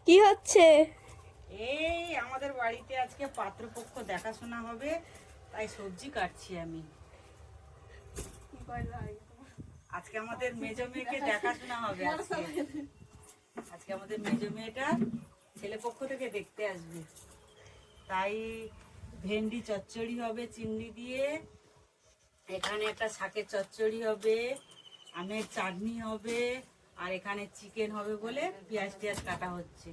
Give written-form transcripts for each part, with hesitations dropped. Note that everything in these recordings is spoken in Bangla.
কি হচ্ছে? এই আমাদের বাড়িতে আজকে পাত্রপক্ষ দেখাশোনা হবে, তাই সবজি কাটছি আমি। আজকে আমাদের মেজো মেয়েকে দেখাশোনা হবে। আজকে আমাদের মেজো মেয়েটা ছেলে পক্ষ থেকে দেখতে আসবে, তাই ভেন্ডি চচ্চড়ি হবে চিংড়ি দিয়ে, এখানে একটা শাকের চচ্চড়ি হবে, আমের চাটনি হবে, আর এখানে চিকেন হবে বলে পেঁয়াজ টিয়াজ কাটা হচ্ছে।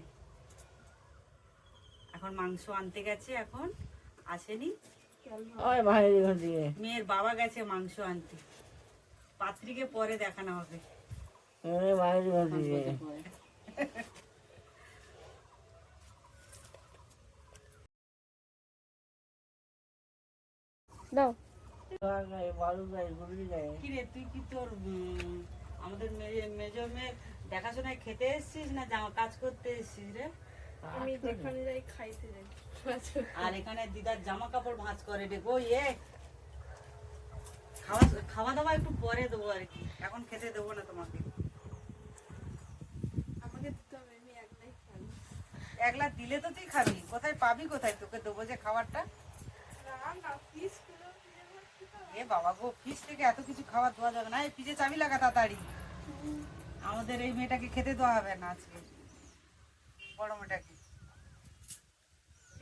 এখন মাংস আনতে গেছে, এখন আসেনি। মেয়ের বাবা গেছে মাংস আনতে, পাত্রীকে পরে দেখানো হবে। দাও। কিরে তুই কি তোর আমাদের মেজো মেয়ের দেখাশোনায় খেতে এসছিস না জামা কাজ করতে এসছিস রে? আমি যেখানে যাই খাইতে যাই। আর এখানে দিদার জামা কাপড় ভাঁজ করে রে গো। খাওয়া দাওয়া একটু পরে দেবো আর কি, এখন খেতে দেবো না তোমাকে। আমাকে দিতে হবে, আমি একলাই খাই। একলা দিলে তো তুই খাবি, কোথায় পাবি, কোথায় তোকে দেবো যে খাবারটা? এ বাবা গো, ফ্রিজ থেকে এত কিছু খাবার দেওয়া যাবে না। এই ফ্রিজে চাবি লাগা তাড়াতাড়ি, আমাদের এই মেয়েটাকে খেতে দেওয়া হবে না আজকে, বড় মেয়েটাকে।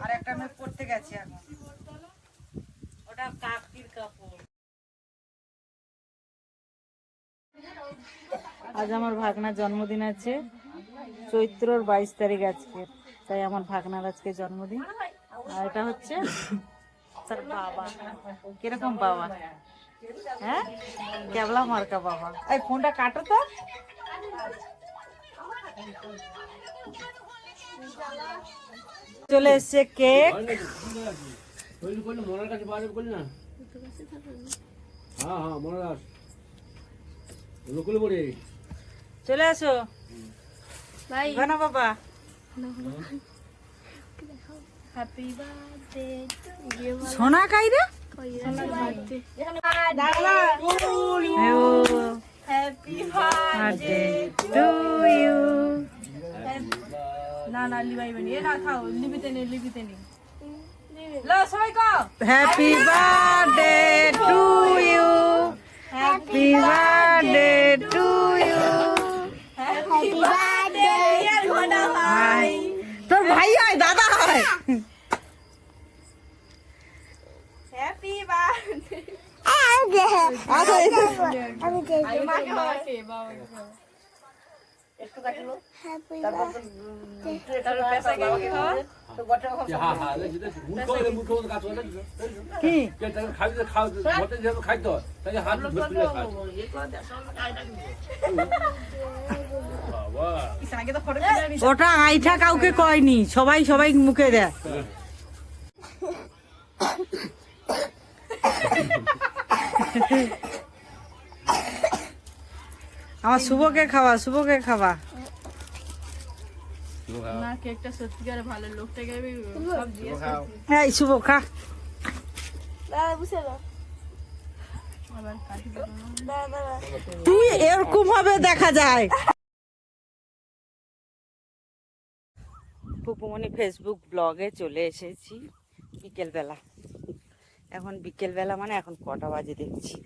আর একটা মেয়ে পড়তে গেছে এখন, ওটা কাকির কাপড়। আজ আমার ভাগনার জন্মদিন আছে, চৈত্রর 22 তারিখ আজকে, তাই আমার ভাগনার আজকে জন্মদিন। আর এটা হচ্ছে তার বাবা। কিরকম বাবা? হ্যাঁ, কেবলা মার্কা বাবা। এই ফোনটা কাটো তো। চলে এসছে কেক। চলে আসো ভাই না বাবা। Happy birthday to you. সোনা কাইরে সোনার birthday. Happy birthday to you. না না লিবাইবেনি, এ না খাও, লিবিতে নে, লিবিতে নে। লো সবাই কো happy birthday to you, happy birthday to you. Happy birthday ইয়ার ঘোড়া ভাই। তোর ভাই হয়, দাদা হয়। Happy birthday. আমি মাকে বাবাকে বাবাকে একটু কাটলো। Happy birthday. তার পেশা কে খাওয়া? ওটা আইঠা কাউকে কয়নি, সবাই সবাই মুখে দেয়। আমার শুভকে খাওয়া, শুভকে খাওয়া। না কেকটা সত্যিকার ভালো, লোকটাকে আমি সব দিয়েছি। এই শুভ খা। দাদা বুঝে না আবার কাটি দাও। দাদা তুই এরকম ভাবে দেখা যায়। পুপুমনি ফেসবুক ব্লগে চলে এসেছি বিকেলবেলা। এখন বিকেলবেলা মানে এখন কটা বাজে দেখছি,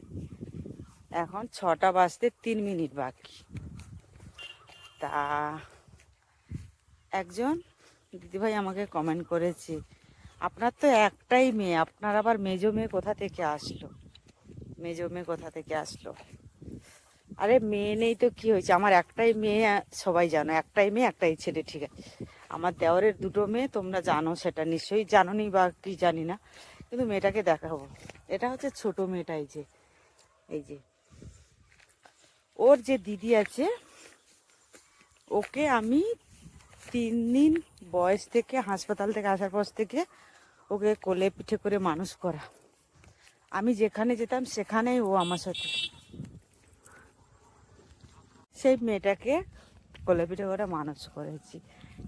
এখন 6টা বাজতে 3 মিনিট বাকি। তা একজন দিদিভাই আমাকে কমেন্ট করেছে, আপনার তো একটাই মেয়ে, আপনার আবার মেজো মেয়ে কোথা থেকে আসলো, মেজো মেয়ে কোথা থেকে আসলো? আরে মেয়ে নেই তো কি হয়েছে, আমার একটাই মেয়ে, সবাই জানো, একটাই মেয়ে একটাই ছেলে, ঠিক আছে। আমার দেওরের 2টো মেয়ে, তোমরা জানো, সেটা নিশ্চয়ই জানো নি বা কি জানি না, কিন্তু মেয়েটাকে দেখাবো। এটা হচ্ছে ছোট মেয়েটা, এই যে ওর যে দিদি আছে, ওকে আমি 3 দিন বয়স থেকে, হাসপাতাল থেকে আসার পর থেকে ওকে কোলে পিঠে করে মানুষ করা। আমি যেখানে যেতাম সেখানেই ও আমার সাথে। সেই মেয়েটাকে কোলে পিঠে করে মানুষ করেছি।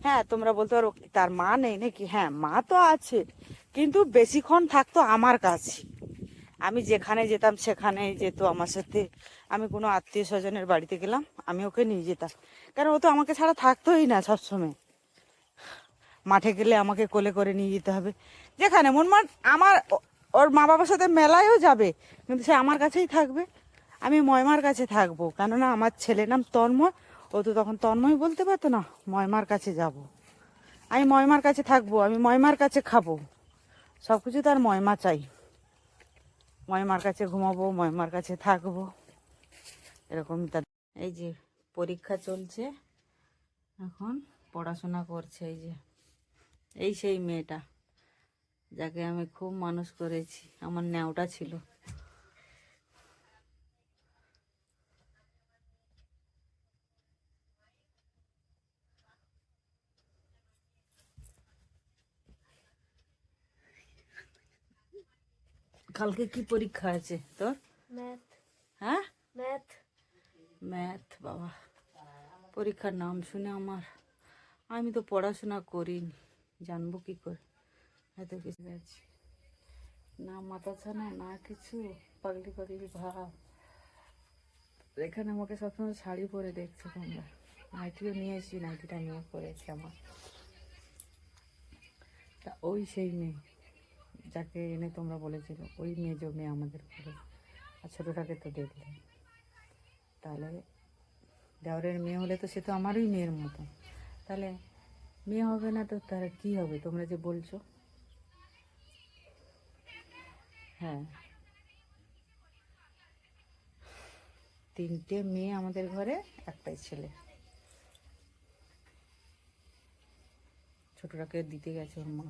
হ্যাঁ, তোমরা বলতে পারো তার মা নেই নাকি? হ্যাঁ, মা তো আছে, কিন্তু বেশিক্ষণ থাকতো আমার কাছে। আমি যেখানে যেতাম সেখানেই যেত আমার সাথে। আমি কোনো আত্মীয় স্বজনের বাড়িতে গেলাম আমি ওকে নিয়ে যেতাম, কারণ ও তো আমাকে ছাড়া থাকতোই না সবসময়। মাঠে গেলে আমাকে কোলে করে নিয়ে যেতে হবে, যেখানে মন মান আমার ওর মা বাবার সাথে মেলায়ও যাবে, কিন্তু সে আমার কাছেই থাকবে। আমি ময়মার কাছে থাকবো, কেননা আমার ছেলের নাম তন্ময়। ও তো তখন তন্ময় বলতে পারতো না, ময়মার কাছে যাব। আমি ময়মার কাছে থাকবো, আমি ময়মার কাছে খাবো, সব কিছু তার ময়মা চাই। ময়মার কাছে ঘুমাবো, ময়মার কাছে থাকবো, এরকম তার। এই যে পরীক্ষা চলছে, এখন পড়াশোনা করছে। এই যে এই সেই মেয়েটা যাকে আমি খুব মানুষ করেছি, আমার ন্যাওটা ছিল। কালকে কি পরীক্ষা আছে তোর? ম্যাথ। হ্যাঁ, ম্যাথ। ম্যাথ। বাবা, পরীক্ষার নাম শুনে আমার, আমি তো পড়াশোনা করিনি, জানবো কি করে এত কিছু আছে। না মাথা ছানা না কিছু, পাগলি পাগলি ভাব। এখানে আমাকে সবসময় শাড়ি পরে দেখছো তোমরা, নাইটিও নিয়ে এসি, নাইটিটা নিয়ে পরেছি আমার। তা ওই সেই মেয়ে যাকে এনে তোমরা বলেছিল, ওই মেজো মেয়ে আমাদের ঘরে। আর ছোটোটাকে তো দেখলে, তাহলে দেওরের মেয়ে হলে তো সে তো আমারই মেয়ের মতো, তাহলে মেয়ে হবে না তো তার কি হবে তোমরা যে বলছো? হ্যাঁ, 3টে মেয়ে আমাদের ঘরে, একটাই ছেলে। ছোটটাকে দিতে গেছে ওর মা।